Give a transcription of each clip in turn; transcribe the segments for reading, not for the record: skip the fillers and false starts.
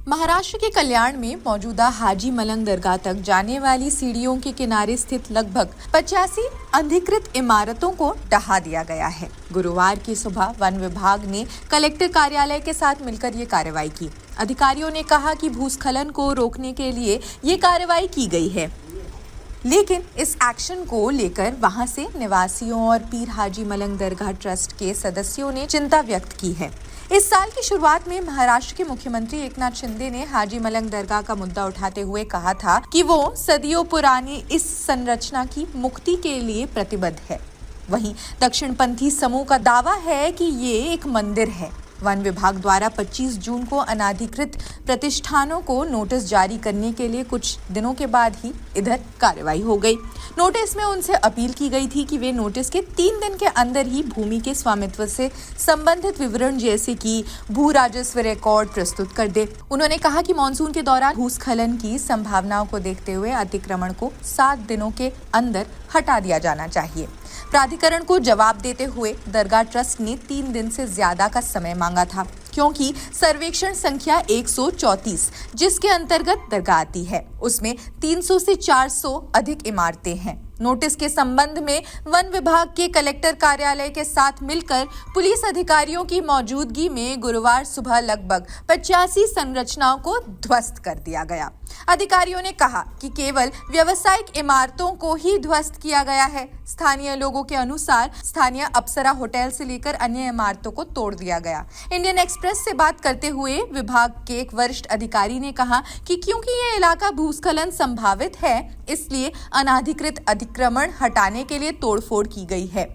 महाराष्ट्र के कल्याण में मौजूदा हाजी मलंग दरगाह तक जाने वाली सीढ़ियों के किनारे स्थित लगभग 85 अधिकृत इमारतों को ढहा दिया गया है। गुरुवार की सुबह वन विभाग ने कलेक्टर कार्यालय के साथ मिलकर ये कार्रवाई की। अधिकारियों ने कहा कि भूस्खलन को रोकने के लिए ये कार्रवाई की गई है, लेकिन इस एक्शन को लेकर वहां से निवासियों और पीर हाजी मलंग दरगाह ट्रस्ट के सदस्यों ने चिंता व्यक्त की है। इस साल की शुरुआत में महाराष्ट्र के मुख्यमंत्री एकनाथ शिंदे ने हाजी मलंग दरगाह का मुद्दा उठाते हुए कहा था कि वो सदियों पुरानी इस संरचना की मुक्ति के लिए प्रतिबद्ध है। वहीं दक्षिणपंथी समूह का दावा है कि ये एक मंदिर है। वन विभाग द्वारा 25 जून को अनाधिकृत प्रतिष्ठानों को नोटिस जारी करने के लिए कुछ दिनों के बाद ही इधर कार्रवाई हो गई। नोटिस में उनसे अपील की गई थी कि वे नोटिस के 3 दिन के अंदर ही भूमि के स्वामित्व से संबंधित विवरण जैसे कि भू राजस्व रिकॉर्ड प्रस्तुत कर दे। उन्होंने कहा कि मानसून के दौरान भूस्खलन की संभावनाओं को देखते हुए अतिक्रमण को 7 दिनों के अंदर हटा दिया जाना चाहिए। प्राधिकरण को जवाब देते हुए दरगाह ट्रस्ट ने 3 दिन से ज्यादा का समय मांगा था, क्योंकि सर्वेक्षण संख्या 134 जिसके अंतर्गत दरगाह आती है, उसमें 300 से 400 अधिक इमारतें हैं। नोटिस के संबंध में वन विभाग के कलेक्टर कार्यालय के साथ मिलकर पुलिस अधिकारियों की मौजूदगी में गुरुवार सुबह लगभग 85 संरचनाओं को ध्वस्त कर दिया गया। अधिकारियों ने कहा कि केवल व्यावसायिक इमारतों को ही ध्वस्त किया गया है। स्थानीय लोगों के अनुसार स्थानीय अप्सरा होटल से लेकर अन्य इमारतों को तोड़ दिया गया। इंडियन एक्सप्रेस से बात करते हुए विभाग के एक वरिष्ठ अधिकारी ने कहा कि क्योंकि ये इलाका भूस्खलन संभावित है, इसलिए अनाधिकृत अतिक्रमण हटाने के लिए तोड़फोड़ की गई है।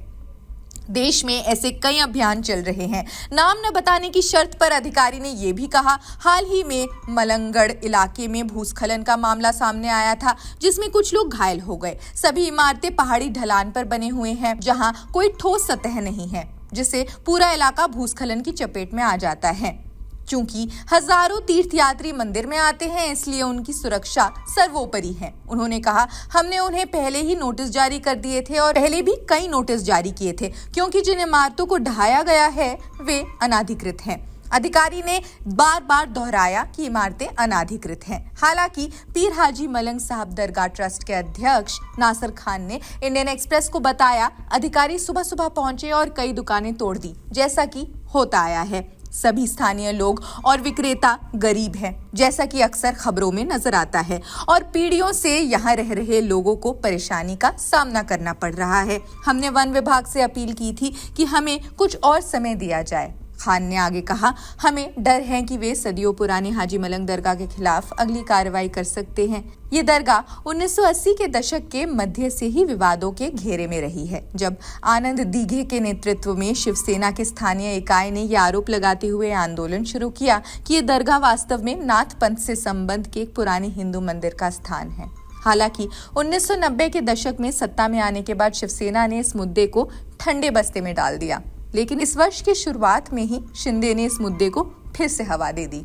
देश में ऐसे कई अभियान चल रहे हैं। नाम न बताने की शर्त पर अधिकारी ने यह भी कहा, हाल ही में मलंगगढ़ इलाके में भूस्खलन का मामला सामने आया था, जिसमें कुछ लोग घायल हो गए। सभी इमारतें पहाड़ी ढलान पर बने हुए हैं, जहां कोई ठोस सतह नहीं है, जिससे पूरा इलाका भूस्खलन की चपेट में आ जाता है। चूंकि हजारों तीर्थयात्री मंदिर में आते हैं, इसलिए उनकी सुरक्षा सर्वोपरि है। उन्होंने कहा, हमने उन्हें पहले ही नोटिस जारी कर दिए थे और पहले भी कई नोटिस जारी किए थे, क्योंकि जिन इमारतों को ढहाया गया है वे अनाधिकृत हैं। अधिकारी ने बार बार दोहराया कि इमारतें अनाधिकृत हैं। हालांकि पीर हाजी मलंग साहब दरगाह ट्रस्ट के अध्यक्ष नासिर खान ने इंडियन एक्सप्रेस को बताया, अधिकारी सुबह सुबह पहुंचे और कई दुकानें तोड़ दी, जैसा कि होता आया है। सभी स्थानीय लोग और विक्रेता गरीब हैं, जैसा कि अक्सर खबरों में नजर आता है, और पीढ़ियों से यहाँ रह रहे लोगों को परेशानी का सामना करना पड़ रहा है। हमने वन विभाग से अपील की थी कि हमें कुछ और समय दिया जाए। खान ने आगे कहा, हमें डर है कि वे सदियों पुरानी हाजी मलंग दरगाह के खिलाफ अगली कार्रवाई कर सकते हैं। ये दरगाह 1980 के दशक के मध्य से ही विवादों के घेरे में रही है, जब आनंद दीघे के नेतृत्व में शिवसेना के स्थानीय इकाई ने यह आरोप लगाते हुए आंदोलन शुरू किया कि ये दरगाह वास्तव में नाथ पंथ से संबंध के एक पुराने हिंदू मंदिर का स्थान है। हालांकि 1990 के दशक में सत्ता में आने के बाद शिवसेना ने इस मुद्दे को ठंडे बस्ते में डाल दिया, लेकिन इस वर्ष की शुरुआत में ही शिंदे ने इस मुद्दे को फिर से हवा दे दी।